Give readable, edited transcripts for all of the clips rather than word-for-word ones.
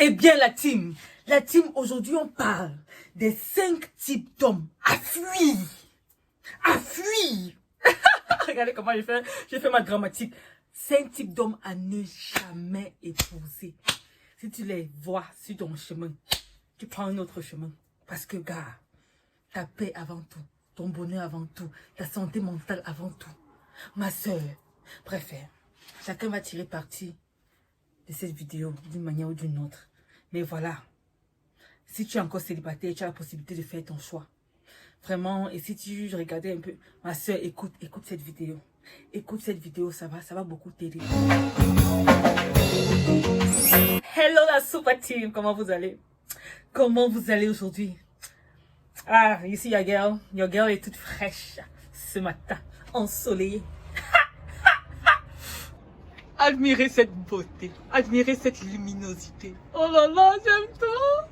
Eh bien, la team, aujourd'hui, on parle des 5 types d'hommes à fuir. À fuir. Regardez comment j'ai fait ma dramatique. 5 types d'hommes à ne jamais épouser. Si tu les vois sur ton chemin, tu prends un autre chemin. Parce que, gars, ta paix avant tout, ton bonheur avant tout, ta santé mentale avant tout. Ma soeur, préfère. Chacun va tirer parti de cette vidéo d'une manière ou d'une autre. Mais voilà, si tu es encore célibataire, tu as la possibilité de faire ton choix. Vraiment, et si tu regardais un peu, ma soeur, écoute cette vidéo. Écoute cette vidéo, ça va beaucoup t'aider. Hello la super team, comment vous allez? Comment vous allez aujourd'hui? Ah, ici your girl est toute fraîche ce matin, ensoleillée. Admirez cette beauté, admirez cette luminosité. Oh là là, j'aime trop.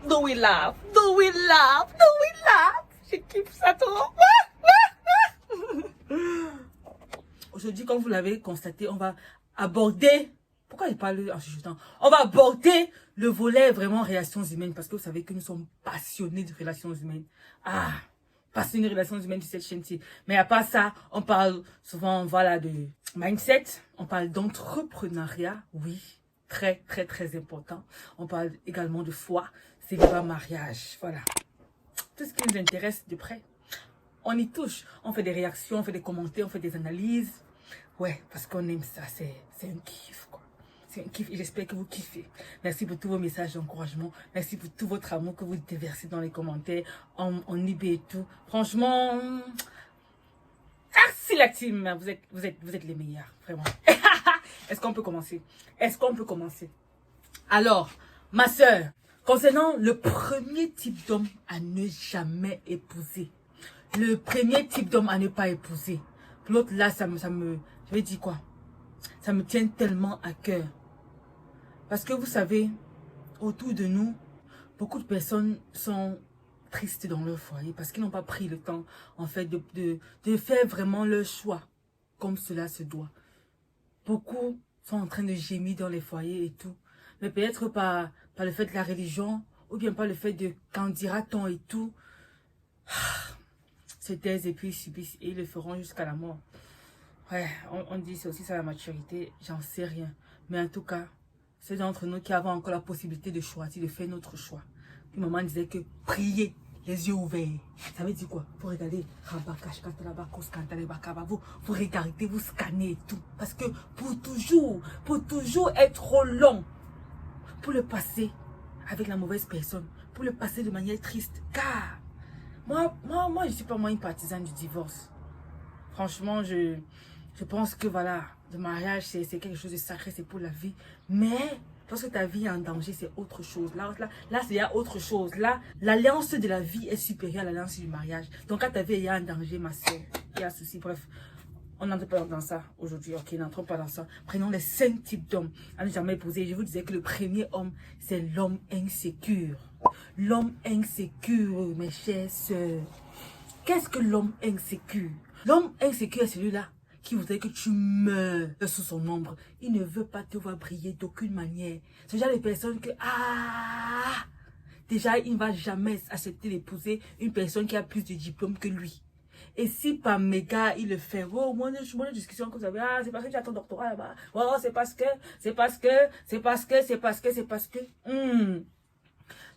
Do we laugh? Je kiffe ça trop. Aujourd'hui, comme vous l'avez constaté, on va aborder... Pourquoi je parle en chuchotant? On va aborder le volet vraiment relations humaines, parce que vous savez que nous sommes passionnés de relations humaines. Ah, passionnés de relations humaines sur cette chaîne-ci. Mais à part ça, on parle souvent, voilà, de mindset. On parle d'entrepreneuriat, oui, très important. On parle également de foi, célibat, mariage, voilà. Tout ce qui nous intéresse de près. On y touche, on fait des réactions, on fait des commentaires, on fait des analyses. Ouais, parce qu'on aime ça, c'est un kiff, quoi. C'est un kiff et j'espère que vous kiffez. Merci pour tous vos messages d'encouragement. Merci pour tout votre amour que vous déversez dans les commentaires, en IB et tout. Franchement, merci la team. Vous êtes les meilleurs, vraiment. Est-ce qu'on peut commencer? Alors, ma soeur, concernant le premier type d'homme à ne jamais épouser. Le premier type d'homme à ne pas épouser. L'autre là, je vais dire quoi? Ça me tient tellement à cœur. Parce que vous savez, autour de nous, beaucoup de personnes sont tristes dans leur foyer parce qu'ils n'ont pas pris le temps, en fait, de faire vraiment leur choix comme cela se doit. Beaucoup sont en train de gémir dans les foyers et tout. Mais peut-être par le fait de la religion, ou bien par le fait de qu'en dira-t-on et tout, se taisent et puis subissent et ils le feront jusqu'à la mort. Ouais, on dit c'est aussi ça la maturité, j'en sais rien. Mais en tout cas, ceux d'entre nous qui avons encore la possibilité de choisir, de faire notre choix. Une maman disait que prier, les yeux ouverts. Ça veut dire quoi? Vous regardez, vous regardez, vous scannez et tout. Parce que pour toujours être trop long, pour le passer avec la mauvaise personne, pour le passer de manière triste. Car moi, je ne suis pas une partisane du divorce. Franchement, je pense que voilà, le mariage, c'est quelque chose de sacré, c'est pour la vie. Mais lorsque ta vie est en danger, c'est autre chose. Là, il y a autre chose. Là, l'alliance de la vie est supérieure à l'alliance du mariage. Donc, quand ta vie est en danger, ma soeur, il y a un souci. Bref, on n'entre pas dans ça aujourd'hui. Ok, n'entrons pas dans ça. Prenons les 5 types d'hommes à ne jamais épouser. Je vous disais que le premier homme, c'est l'homme insécure. L'homme insécure, mes chères sœurs. Qu'est-ce que l'homme insécure? L'homme insécure est celui-là qui voudrait que tu meurs sous son ombre. Il ne veut pas te voir briller d'aucune manière. C'est déjà les personnes que... déjà, il ne va jamais accepter d'épouser une personne qui a plus de diplômes que lui. Et si par méga, il le fait, oh, moi, de discussion que vous avez, c'est parce que tu as ton doctorat là-bas. Oh, c'est parce que.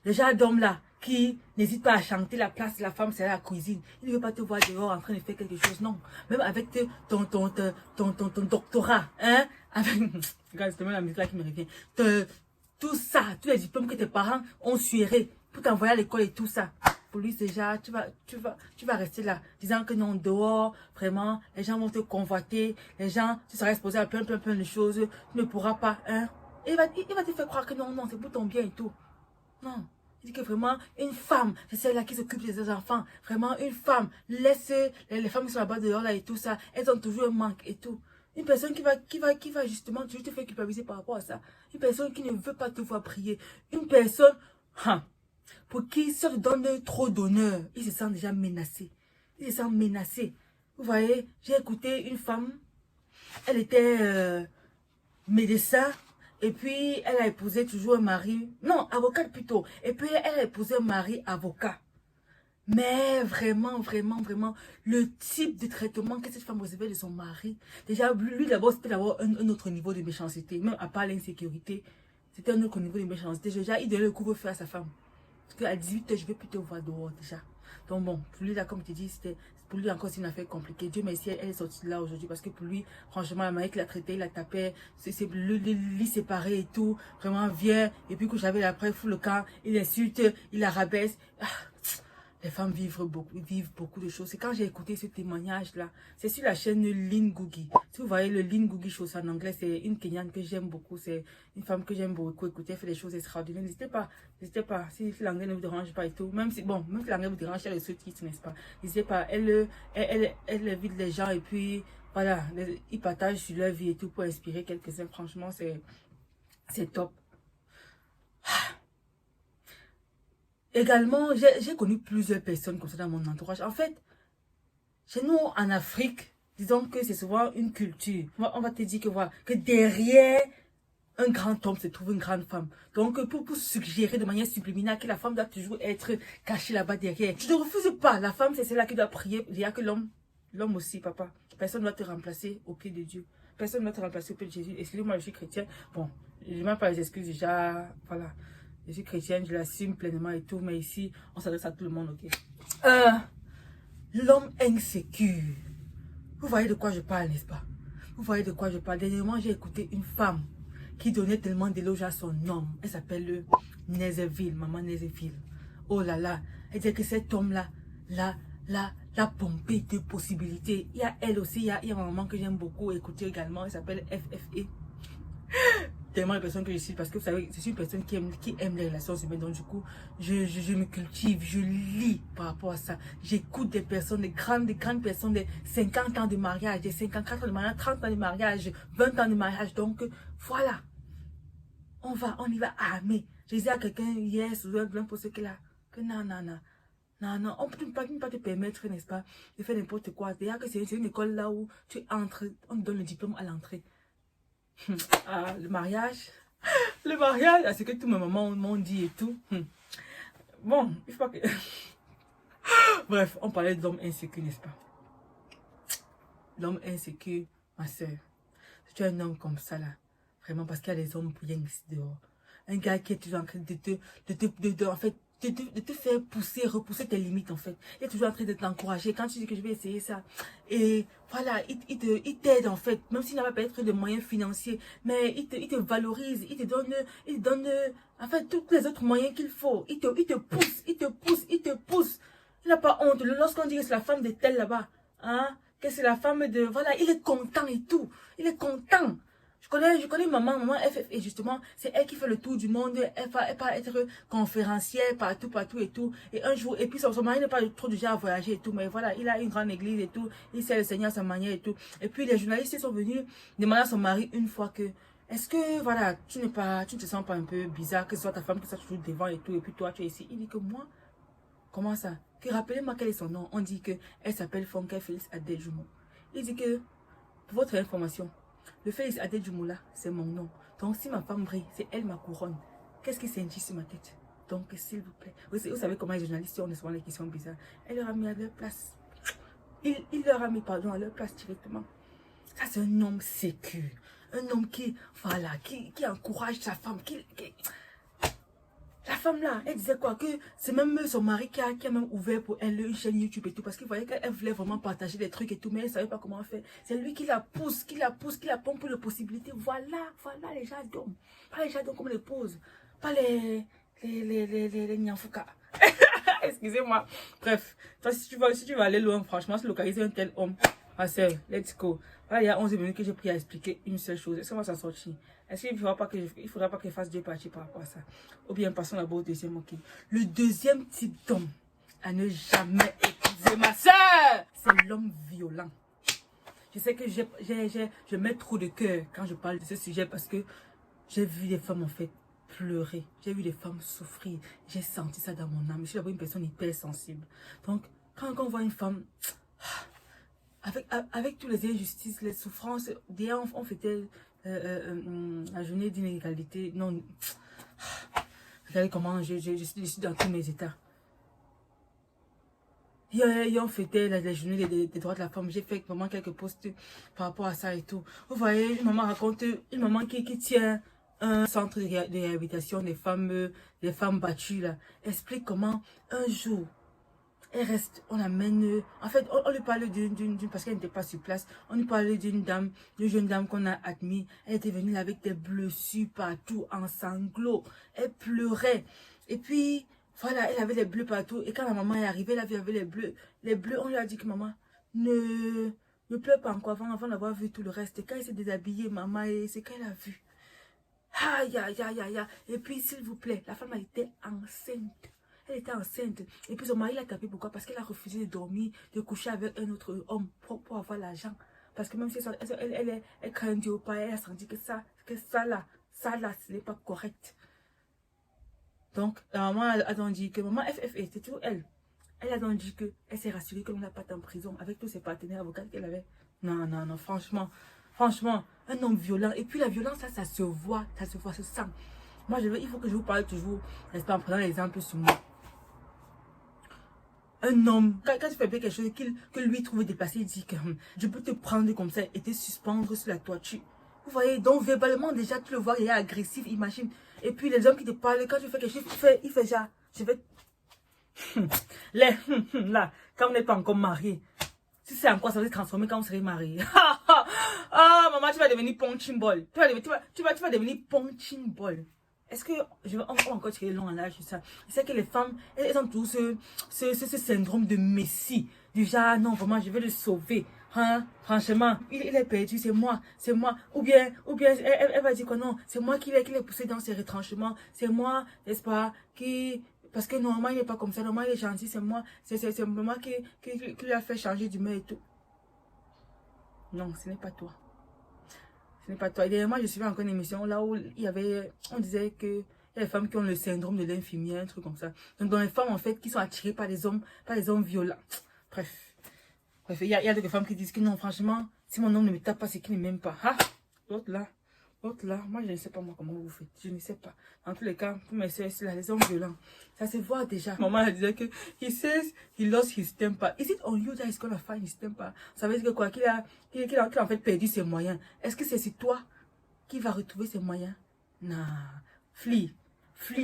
Déjà, d'homme là, qui n'hésite pas à chanter la place de la femme, c'est la cuisine. Il ne veut pas te voir dehors en train de faire quelque chose, non. Même avec ton doctorat, hein, avec, regarde, c'est même la musique là qui me revient. Tout ça, tous les diplômes que tes parents ont suéré pour t'envoyer à l'école et tout ça. Pour lui, déjà, tu vas rester là, disant que non, dehors, vraiment, les gens vont te convoiter, les gens, tu seras exposé à plein de choses, tu ne pourras pas, hein. Et il va te faire croire que non, c'est pour ton bien et tout. Non. Il dit que vraiment, une femme, c'est celle-là qui s'occupe des enfants. Vraiment, une femme, laisse les femmes qui sont là-bas dehors là et tout ça. Elles ont toujours un manque et tout. Une personne qui va justement toujours te faire culpabiliser par rapport à ça. Une personne qui ne veut pas te voir prier. Une personne, Pour qui se donne trop d'honneur, il se sent déjà menacé. Il se sent menacé. Vous voyez, j'ai écouté une femme, elle était médecin, et puis elle a épousé toujours un mari, non, avocate plutôt, et puis elle a épousé un mari avocat. Mais vraiment, vraiment, vraiment, le type de traitement que cette femme recevait de son mari, déjà, lui d'abord, c'était d'avoir un autre niveau de méchanceté, même à part l'insécurité, c'était un autre niveau de méchanceté. Déjà, il donnait le couvre-feu à sa femme. Parce qu'à 18 h, je vais plus te voir dehors déjà. Donc bon, pour lui, là, comme tu dis, c'était pour lui encore c'est une affaire compliquée. Dieu merci, elle est sortie de là aujourd'hui parce que pour lui, franchement, la manière qu'il a traité, il la tapait, c'est le lit séparé et tout, vraiment vieux. Et puis que j'avais après, fou le camp, il insulte, il la rabaisse. Ah, les femmes vivent beaucoup de choses. C'est quand j'ai écouté ce témoignage-là, c'est sur la chaîne Lynn Googie. Si vous voyez le Lynn Googie Show, en anglais, c'est une Kenyane que j'aime beaucoup. C'est une femme que j'aime beaucoup écouter, elle fait des choses extraordinaires. N'hésitez pas, si l'anglais ne vous dérange pas et tout. Même si l'anglais vous dérange, il y a le sous-titre, n'est-ce pas? N'hésitez pas, elle invite les gens et puis, voilà, ils partagent sur leur vie et tout pour inspirer quelques-uns. Franchement, c'est top. Également, j'ai connu plusieurs personnes comme ça dans mon entourage. En fait, chez nous en Afrique, disons que c'est souvent une culture. On va te dire que voilà, que derrière un grand homme se trouve une grande femme. Donc, pour suggérer de manière subliminale que la femme doit toujours être cachée là-bas derrière. Je ne refuse pas. La femme, c'est celle-là qui doit prier. Il n'y a que l'homme. L'homme aussi, papa. Personne ne doit te remplacer au pied de Dieu. Personne ne doit te remplacer au pied de Jésus. Excusez-moi, je suis chrétienne. Bon, je ne demande pas les excuses déjà. Voilà. Je suis chrétienne, je l'assume pleinement et tout. Mais ici, on s'adresse à tout le monde, ok? L'homme insécure. Vous voyez de quoi je parle, n'est-ce pas? Vous voyez de quoi je parle. Dernièrement, j'ai écouté une femme qui donnait tellement d'éloges à son homme. Elle s'appelle Nezeville, maman Nezeville. Oh là là. Elle dit que cet homme-là, la pompée de possibilités. Il y a elle aussi, il y a une maman que j'aime beaucoup écouter également. Elle s'appelle FFE. Tellement les personnes que je suis, parce que vous savez, je suis une personne qui aime les relations humaines. Donc du coup, je me cultive, je lis par rapport à ça. J'écoute des personnes, des grandes personnes de 50 ans de mariage, des 54 ans de mariage, 30 ans de mariage, 20 ans de mariage. Donc voilà, on y va armé. Je disais à quelqu'un hier, sur le pour ce là, que non, on ne peut pas te permettre, n'est-ce pas, de faire n'importe quoi. D'ailleurs que c'est une école là où tu entres, on te donne le diplôme à l'entrée. Ah, le mariage, à ce que tous mes mamans m'ont dit et tout. Bon, il faut pas que... Bref, on parlait d'hommes insécures, n'est-ce pas? L'homme insécure, ma soeur. Si tu es un homme comme ça, là, vraiment, parce qu'il y a des hommes bien ici dehors. Un gars qui est toujours en train de te faire repousser tes limites, en fait. Il est toujours en train de t'encourager. Quand tu dis que je vais essayer ça, et voilà, il t'aide, en fait. Même s'il n'a pas peut-être de moyens financiers, mais il te valorise, il te donne, en fait, tous les autres moyens qu'il faut. Il te pousse. Il n'a pas honte. Lorsqu'on dit que c'est la femme de tel là-bas, hein, que c'est la femme de, voilà, il est content et tout. Il est content. Je connais maman FF, et justement, c'est elle qui fait le tour du monde. Elle va être conférencière partout et tout. Et un jour, et puis son mari n'est pas trop déjà à voyager et tout, mais voilà, il a une grande église et tout. Il sait le Seigneur à sa manière et tout. Et puis les journalistes sont venus demander à son mari une fois que, est-ce que, voilà, tu ne te sens pas un peu bizarre que ce soit ta femme qui soit toujours devant et tout, et puis toi tu es ici. Il dit que moi, comment ça? Que rappelez-moi quel est son nom. On dit que elle s'appelle Fonke Félix Adedjumo. Il dit que, pour votre information, le Félix Adedjumoula, c'est mon nom. Donc, si ma femme brille, c'est elle ma couronne. Qu'est-ce qui s'indique sur ma tête? Donc, s'il vous plaît. Vous savez comment les journalistes ont souvent des questions bizarres. Elle leur a mis à leur place. Il leur a mis, pardon, à leur place directement. Ça, c'est un homme sécure. Un homme qui, voilà, qui encourage sa femme. La femme là, elle disait quoi? Que c'est même son mari qui a même ouvert pour elle une chaîne YouTube et tout. Parce qu'il voyait qu'elle voulait vraiment partager des trucs et tout. Mais elle ne savait pas comment faire. C'est lui qui la pousse, qui la pompe pour les possibilités. Voilà les gens d'hommes. Pas les gens d'hommes comme les poses. Pas les Nyanfouka. Excusez-moi. Bref. Toi, si tu vas aller loin, franchement, se localiser un tel homme. Ma soeur, let's go. Voilà, il y a 11 minutes que j'ai pris à expliquer une seule chose. Est-ce qu'on va s'en sortir? Est-ce qu'il ne faudra pas que je fasse deux parties par rapport à ça? Ou bien passons d'abord au deuxième, ok. Le deuxième type d'homme à ne jamais épouser, ma soeur, c'est l'homme violent. Je sais que je mets trop de cœur quand je parle de ce sujet parce que j'ai vu des femmes, en fait, pleurer. J'ai vu des femmes souffrir. J'ai senti ça dans mon âme. Je suis d'abord une personne hyper sensible. Donc, quand on voit une femme, avec toutes les injustices, les souffrances, d'ailleurs, on fêtait la journée d'inégalité. Non, regardez comment je suis dans tous mes états. Hier, on fêtait la journée des droits de la femme. J'ai fait vraiment quelques posts par rapport à ça et tout. Vous voyez, une maman raconte, une maman qui tient un centre de réhabilitation des femmes battues là. Explique comment un jour, elle reste, on l'amène, en fait, on lui parle parce qu'elle n'était pas sur place, on lui parlait d'une jeune dame qu'on a admise. Elle était venue là avec des blessures partout, en sanglots. Elle pleurait. Et puis, voilà, elle avait les bleus partout. Et quand la maman est arrivée, elle avait les bleus. Les bleus, on lui a dit que maman, ne pleure pas encore avant d'avoir vu tout le reste. Et quand elle s'est déshabillée, maman, c'est qu'elle a vu. Aïe, aïe, aïe, aïe, aïe. Et puis, s'il vous plaît, la femme a été enceinte. Elle était enceinte. Et puis son mari l'a tapé. Pourquoi? Parce qu'elle a refusé de dormir, de coucher avec un autre homme pour avoir l'argent. Parce que même si elle craint Dieu pas, elle a senti que ça là, ce n'est pas correct. Donc, la maman a donc dit que maman FF, c'est toujours elle. Elle a donc dit qu'elle s'est rassurée que l'on n'a pas en prison avec tous ses partenaires avocats qu'elle avait. Non, non, non, franchement, un homme violent. Et puis la violence, ça se voit, ça se sent. Moi, il faut que je vous parle toujours, n'est-ce pas, en prenant l'exemple sur moi. Un homme, quand tu fais quelque chose que lui trouve déplacé, il dit que je peux te prendre comme ça et te suspendre sur la toiture. Vous voyez, donc verbalement déjà, tu le vois, il est agressif, imagine. Et puis les hommes qui te parlent, quand tu fais quelque chose, il fait genre, je vais... là, quand vous n'êtes pas encore marié, si c'est encore, ça va se transformer quand vous serez marié. Ah, maman, tu vas devenir punching ball. Tu vas devenir punching ball. Est-ce que on va encore tirer long en âge sur ça? C'est que les femmes, elles ont tous ce syndrome de messie. Du genre, non, vraiment, je vais le sauver. Hein? Franchement, il est perdu, c'est moi. Ou bien elle va dire quoi? Non, c'est moi qui l'ai poussé dans ses retranchements. C'est moi, n'est-ce pas, qui... Parce que normalement, il n'est pas comme ça. Normalement, il est gentil, c'est moi. C'est moi qui lui a fait changer d'humeur et tout. Non, ce n'est pas toi. Ce n'est pas toi. Et derrière moi, je suivais encore une émission là où on disait que il y a des femmes qui ont le syndrome de l'infirmière, un truc comme ça. Donc, dans les femmes, en fait, qui sont attirées par les hommes violents. Bref, il y a des femmes qui disent que non, franchement, si mon homme ne me tape pas, c'est qu'il ne m'aime pas. Ah, l'autre là, moi, je ne sais pas moi comment vous faites. Je ne sais pas. En tous les cas, pour mes soeurs, c'est les hommes violents. Ça se voit déjà. Maman, elle disait que, he says he lost his temper. Is it on you that he's gonna find his temper? Ça veut dire que quoi? Qu'il a en fait perdu ses moyens. Est-ce que c'est toi qui va retrouver ses moyens? Non. Flee,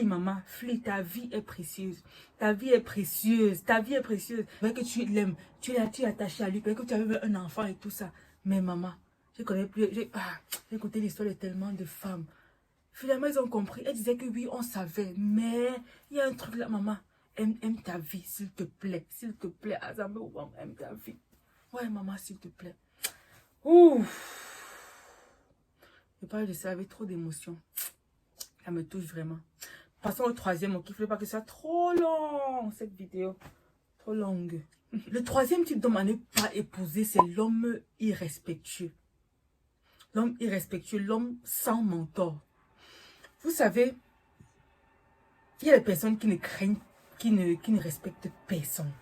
maman. Flee. Ta vie est précieuse. Ta vie est précieuse. Peut-être que tu l'aimes. Tu es attaché à lui. Peut-être que tu avais un enfant et tout ça. Mais maman, je connais plus. J'ai écouté l'histoire de tellement de femmes. Finalement, ils ont compris. Elles disaient que oui, on savait. Mais il y a un truc là, maman. Aime ta vie, s'il te plaît. S'il te plaît. Azame, aime ta vie. Ouais, maman, s'il te plaît. Ouf. Je parle de ça avec trop d'émotion. Ça me touche vraiment. Passons au troisième. Ok, il ne faut pas que ça soit trop long, cette vidéo. Trop longue. Le troisième type d'homme à ne pas épouser, c'est l'homme irrespectueux. L'homme irrespectueux, l'homme sans mentor. Vous savez, il y a des personnes qui ne craignent, qui ne respectent personne,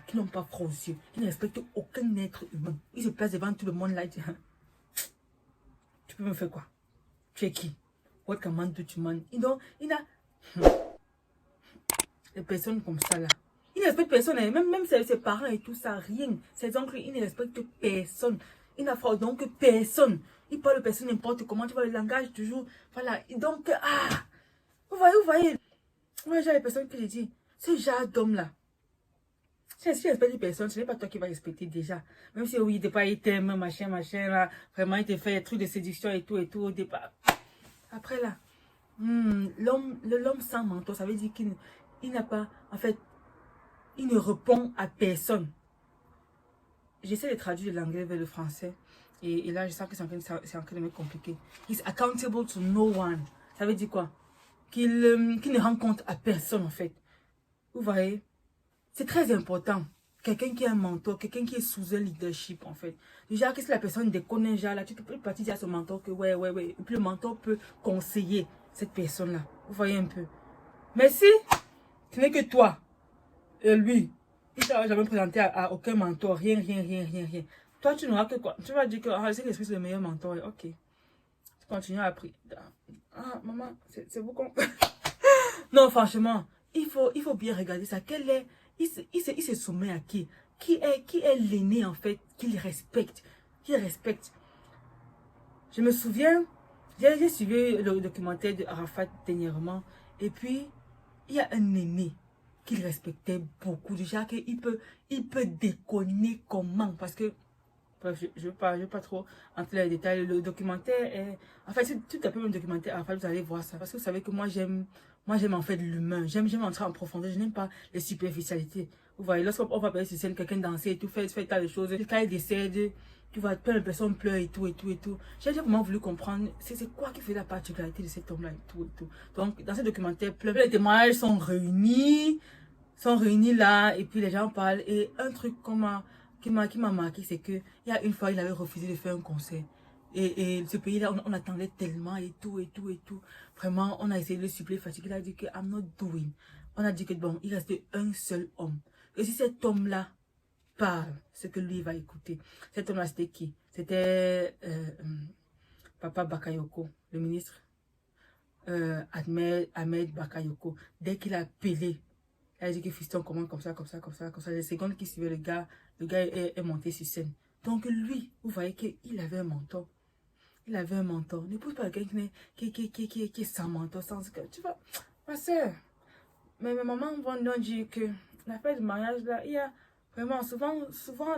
qui n'ont pas froid aux yeux, qui ne respectent aucun être humain. Ils se placent devant tout le monde là et disent, tu peux me faire quoi? Tu es qui? What can man do to man? Il a des personnes comme ça là. Ils ne respectent personne, même ses parents et tout ça, rien. Ses oncles, ils ne respectent personne. Il n'a froid donc personne. Il parle de personne n'importe comment, tu vois le langage toujours. Voilà, donc, vous voyez. Moi, j'ai les personnes qui je dis, ce genre d'homme là. Si tu respectes une personne, ce n'est pas toi qui vas respecter déjà. Même si oui, des fois il t'aime, machin, là. Vraiment, il te fait des trucs de séduction et tout au départ. Après là, l'homme sans mentor, ça veut dire qu'il n'a pas, en fait, il ne répond à personne. J'essaie de traduire de l'anglais vers le français. Et là, je sens que c'est en train de me compliquer. He's accountable to no one. Ça veut dire quoi? Qu'il ne rend compte à personne, en fait. Vous voyez? C'est très important. Quelqu'un qui est un mentor, quelqu'un qui est sous un leadership, en fait. Déjà, que si la personne déconne déjà, là, tu peux partir dire à ce mentor que ouais. Et puis le mentor peut conseiller cette personne-là. Vous voyez un peu. Mais si ce n'est que toi et lui, il ne t'a jamais présenté à aucun mentor, rien. Toi, tu n'auras que quoi? Tu vas dire que c'est l'esprit, c'est le meilleur mentor. Ok. Tu continues à apprendre. Ah, maman, c'est vous qu'on... Non, franchement, il faut bien regarder ça. Quel est... Il se soumet à qui? Qui est l'aîné, en fait, qu'il respecte? Qu'il respecte. Je me souviens, j'ai suivi le documentaire de Arafat dernièrement. Et puis, il y a un aîné qu'il respectait beaucoup. Déjà, il peut déconner comment. Parce que, bref, je ne veux pas trop entrer dans les détails. Le documentaire est... En fait, c'est tout à fait un documentaire Arafat, vous allez voir ça. Parce que vous savez que moi, j'aime en fait l'humain. J'aime entrer en profondeur. Je n'aime pas les superficialités. Vous voyez, lorsqu'on va parler sur scène, quelqu'un danser et tout, fait tas de choses. Quand il décède, tu vois, plein de personnes pleurent et tout. J'ai vraiment voulu comprendre c'est quoi qui fait la particularité de cet homme-là et tout. Donc, dans ce documentaire, plein de témoignages sont réunis là, et puis les gens parlent. Et un truc qui m'a marqué, c'est que il y a une fois, il avait refusé de faire un concert. Et ce pays-là, on attendait tellement et tout. Vraiment, on a essayé de le suppléer, fatigué. Il a dit que I'm not doing. On a dit que bon, il restait un seul homme. Et si cet homme-là parle, ce que lui va écouter. Cet homme-là, c'était qui? C'était Papa Bakayoko, le ministre Ahmed Bakayoko. Dès qu'il a appelé, il a dit que fiston, comment comme ça. Les secondes qui suivaient, le gars est monté sur scène. Donc lui, vous voyez qu'il avait un mentor. N'épouse pas quelqu'un qui est sans mentor, sans que tu vois. Ma soeur, mais mes mamans vont donc dire que l'affaire du mariage là, il y a vraiment souvent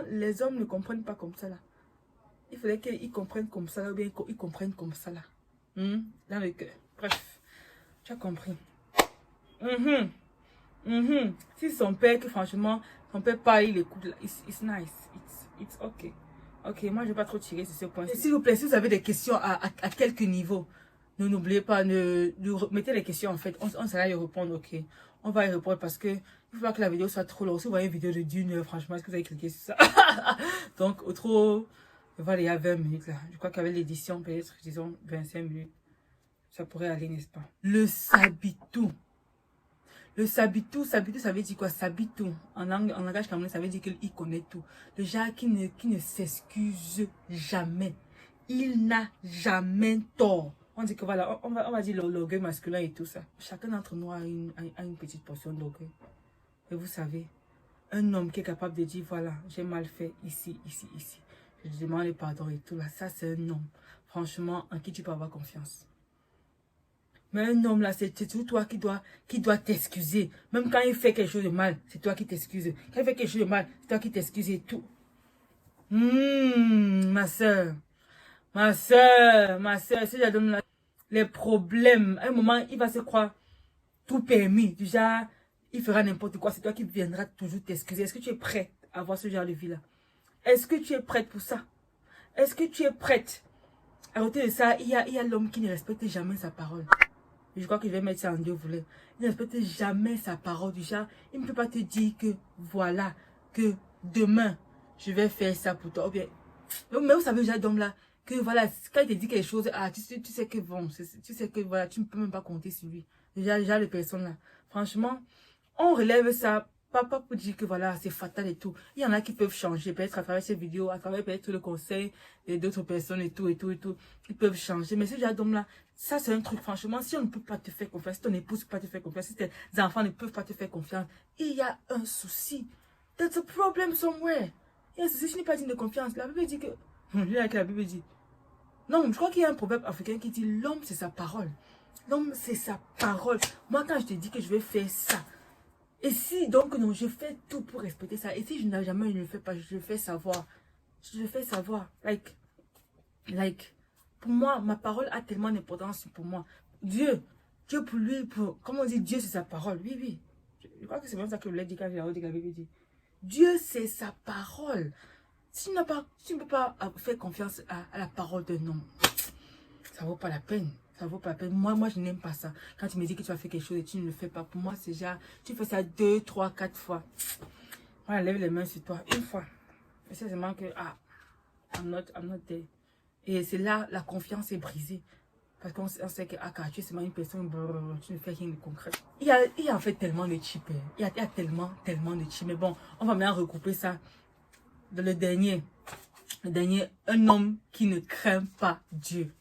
les hommes ne comprennent pas comme ça là. Il faudrait qu'ils comprennent comme ça là, ou bien ils comprennent comme ça là. Dans le cœur. Bref, tu as compris. Si son père, que franchement, son père parle, il écoute, it's nice, it's okay. Ok, moi je vais pas trop tirer sur ce point. S'il vous plaît, si vous avez des questions à quelque niveau, n'oubliez pas, mettez les questions en fait, on sera y répondre, ok. On va y répondre parce que il ne faut pas que la vidéo soit trop longue. Si vous voyez une vidéo de d'une heure, franchement, est-ce que vous avez cliqué sur ça? Donc, voilà, il y a 20 minutes là. Je crois qu'avec l'édition, peut-être, disons, 25 minutes, ça pourrait aller, n'est-ce pas? Le sabitou. Le sabitou, ça veut dire quoi? Sabitou. En langage camerounais, ça veut dire qu'il connaît tout. Le genre qui ne s'excuse jamais. Il n'a jamais tort. On dit que voilà, on va dire l'orgueil masculin et tout ça. Chacun d'entre nous a une petite portion d'orgueil. Et vous savez, un homme qui est capable de dire voilà, j'ai mal fait ici. Je demande pardon et tout là. Ça, c'est un homme. Franchement, en qui tu peux avoir confiance. Mais un homme là, c'est tout toi qui doit t'excuser. Même quand il fait quelque chose de mal, c'est toi qui t'excuses. Quand il fait quelque chose de mal, c'est toi qui t'excuses et tout. Ma soeur, si je donne les problèmes, à un moment, il va se croire tout permis. Déjà, il fera n'importe quoi. C'est toi qui viendras toujours t'excuser. Est-ce que tu es prête à avoir ce genre de vie là? Est-ce que tu es prête pour ça? Est-ce que tu es prête? À côté de ça, il y a l'homme qui ne respecte jamais sa parole. Je crois que je vais mettre ça en deux volets. Il ne respecte jamais sa parole. Déjà, il ne peut pas te dire que voilà, que demain, je vais faire ça pour toi. Bien, mais vous savez déjà, d'homme là, que voilà, quand il te dit quelque chose, tu sais que bon, tu sais que voilà, tu ne peux même pas compter sur lui. Déjà les personnes là. Franchement, on relève ça, pas pour dire que voilà, c'est fatal et tout. Il y en a qui peuvent changer, peut-être à travers ces vidéos, à travers peut-être le conseil d'autres personnes et tout. Ils peuvent changer. Mais ce genre d'homme là, ça c'est un truc, franchement, si on ne peut pas te faire confiance, si ton épouse ne peut pas te faire confiance, si tes enfants ne peuvent pas te faire confiance, il y a un souci. There's a problem somewhere. Il y a un souci, je n'ai pas digne de confiance. La Bible dit que... La Bible dit... Non, je crois qu'il y a un proverbe africain qui dit l'homme c'est sa parole. L'homme c'est sa parole. Moi quand je te dis que je vais faire ça, et si donc non, je fais tout pour respecter ça, et si je n'ai jamais, je ne le fais pas, je le fais savoir. Je le fais savoir. Like, pour moi, ma parole a tellement d'importance pour moi. Dieu pour lui, comment on dit, Dieu c'est sa parole. Oui. Je crois que c'est même ça que le dit quand il a dit que la Bible dit. Dieu c'est sa parole. Si tu ne peux pas faire confiance à la parole d'un homme, ça vaut pas la peine. Ça vaut pas la peine. Moi, je n'aime pas ça. Quand tu me dis que tu vas faire quelque chose et tu ne le fais pas, pour moi, c'est genre, tu fais ça 2, 3, 4 fois. Voilà, lève les mains sur toi. Une fois. Et c'est seulement que, I'm not there. Et c'est là, la confiance est brisée. Parce qu'on sait que tu es seulement une personne, tu ne fais rien de concret. Il y a en fait tellement de types. Il y a tellement de types. Mais bon, on va maintenant recouper ça dans le dernier. Le dernier, un homme qui ne craint pas Dieu.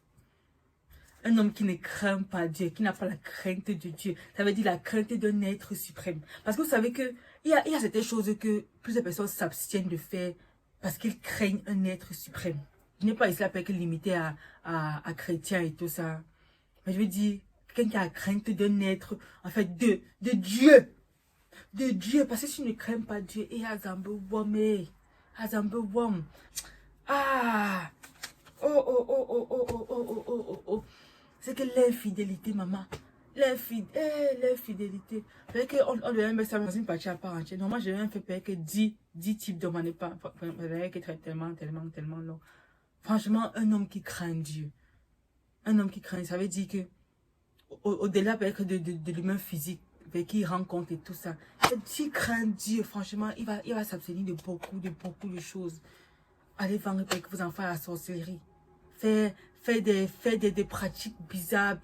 Un homme qui ne craint pas Dieu, qui n'a pas la crainte de Dieu. Ça veut dire la crainte d'un être suprême. Parce que vous savez que il y a certaines choses que plusieurs personnes s'abstiennent de faire parce qu'ils craignent un être suprême. Je n'ai pas ici la paix que limité à chrétiens et tout ça. Mais je veux dire, quelqu'un qui a la crainte d'un être, en fait, de Dieu. De Dieu. Parce que si tu ne crains pas Dieu, et ah! Oh. C'est que l'infidélité, maman. L'infidélité. C'est qu'on devait mettre ça dans une partie à part entière. Non, moi, je vais faire que 10 types de mon pas. Tellement long. Franchement, un homme qui craint Dieu. Un homme qui craint, ça veut dire que au-delà de l'humain physique, qui rencontre et tout ça, s'il craint Dieu, franchement, il va s'abstenir de beaucoup de choses. Allez vendre avec vos enfants à la sorcellerie. Faire des pratiques bizarres.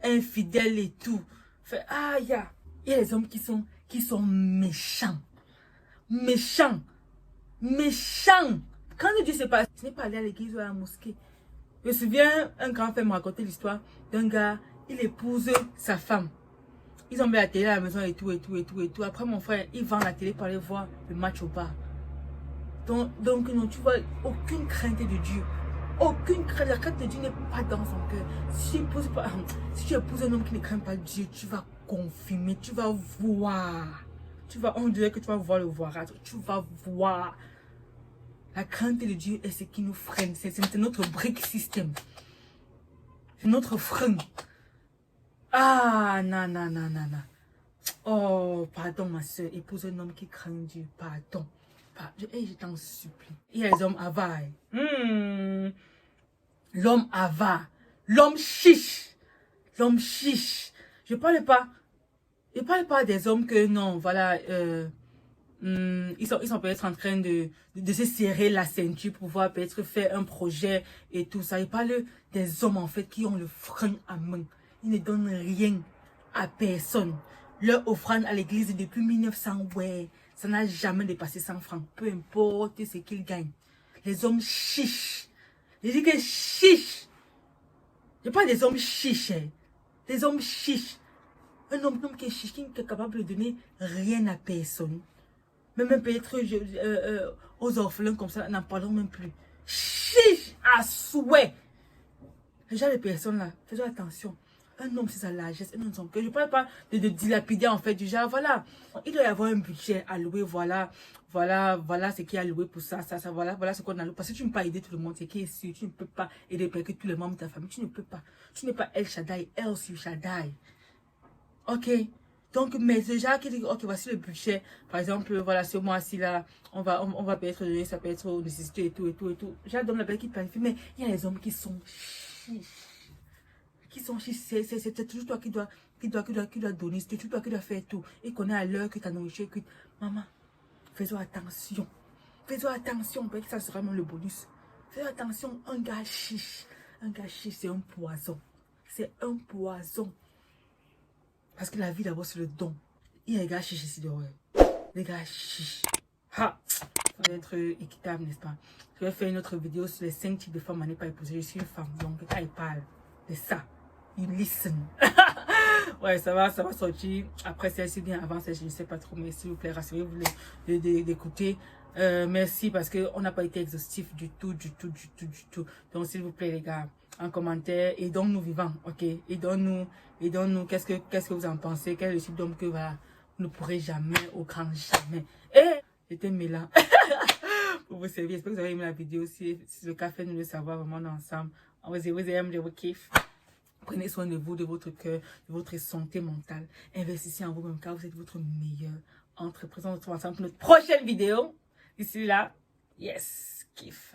Infidèles et tout. Il y a des hommes qui sont méchants. Méchants. Quand Dieu se passe, ce n'est pas aller à l'église ou à la mosquée. Je me souviens, un grand frère me racontait l'histoire d'un gars, il épouse sa femme. Ils ont mis la télé à la maison et tout. Après, mon frère, il vend la télé pour aller voir le match au bar. Donc non, tu vois, aucune crainte de Dieu. Aucune crainte. La crainte de Dieu n'est pas dans son cœur. Si tu épouses un homme qui ne craint pas Dieu, tu vas confirmer, tu vas voir. On dirait que tu vas voir le voirage. Tu vas voir. La crainte de Dieu est ce qui nous freine. C'est notre brick system. C'est notre frein. Ah, non. Oh, pardon, ma soeur. Épouse un homme qui craint Dieu. Pardon. Je t'en supplie. Il y a les hommes avares. L'homme avare. L'homme chiche. Je parle pas des hommes que, non, voilà, ils sont peut-être en train de se serrer la ceinture pour pouvoir peut-être faire un projet et tout ça. Je parle des hommes, en fait, qui ont le frein à main. Ils ne donnent rien à personne. Leur offrande à l'église depuis 1900, ouais, ça n'a jamais dépassé 100 francs. Peu importe ce qu'ils gagnent. Les hommes chiches. Je dis que chiches. Je parle des hommes chiches. Des hommes chiches. Un homme qui est chiche, qui est capable de donner rien à personne. Même peut-être aux orphelins comme ça, n'en parlons même plus. Chiche à souhait. Les gens, les personnes là, faites attention. Un homme, c'est sa largesse, un homme, son cœur. Je ne parle pas de dilapider en fait, du genre, voilà. Il doit y avoir un budget alloué, voilà ce qui est alloué pour ça, voilà ce qu'on alloue. Parce que tu ne peux pas aider tout le monde, c'est qui est sûr. Tu ne peux pas aider que tous les membres de ta famille. Tu ne peux pas. Tu n'es pas El Shaddai, El Shaddai. Ok? Donc, mais déjà qui dit, ok, voici le budget. Par exemple, voilà, ce mois-ci là, on va peut-être donner, ça peut être aux nécessités et tout. J'adore la belle qui planifie, mais il y a les hommes qui sont chiches. C'est toujours toi qui dois donner, c'est toujours toi qui dois faire tout. Et qu'on est à l'heure que ta nourriture cuite. Maman, faisons attention. Parce que ça sera vraiment le bonus. Faisons attention, un gars chiche, c'est un poison. Parce que la vie d'abord c'est le don. Il y a des gars chiches ici dehors. Les gars chiches. Ça va être équitable, n'est-ce pas? Je vais faire une autre vidéo sur les 5 types de femmes à ne pas épouser. Je suis une femme, donc quand il parle de ça, il listen. Ouais, ça va sortir. Après celle-ci, bien avant celle-ci, je ne sais pas trop, mais s'il vous plaît, rassurez-vous d'écouter. Merci parce qu'on n'a pas été exhaustif du tout. Donc s'il vous plaît les gars, en commentaire, aidons-nous vivants, ok? Aidons-nous, qu'est-ce que vous en pensez? Quel est le type d'homme que voilà, vous ne pourrez jamais, au grand jamais. Et j'étais Mélan pour vous servir. J'espère que vous avez aimé la vidéo. Si c'est le cas, faites-nous le savoir vraiment ensemble. On vous aime, je vous kiffe. Prenez soin de vous, de votre cœur, de votre santé mentale. Investissez en vous-même car vous êtes votre meilleur entreprise. On se retrouve ensemble pour notre prochaine vidéo. D'ici là, yes, kiff.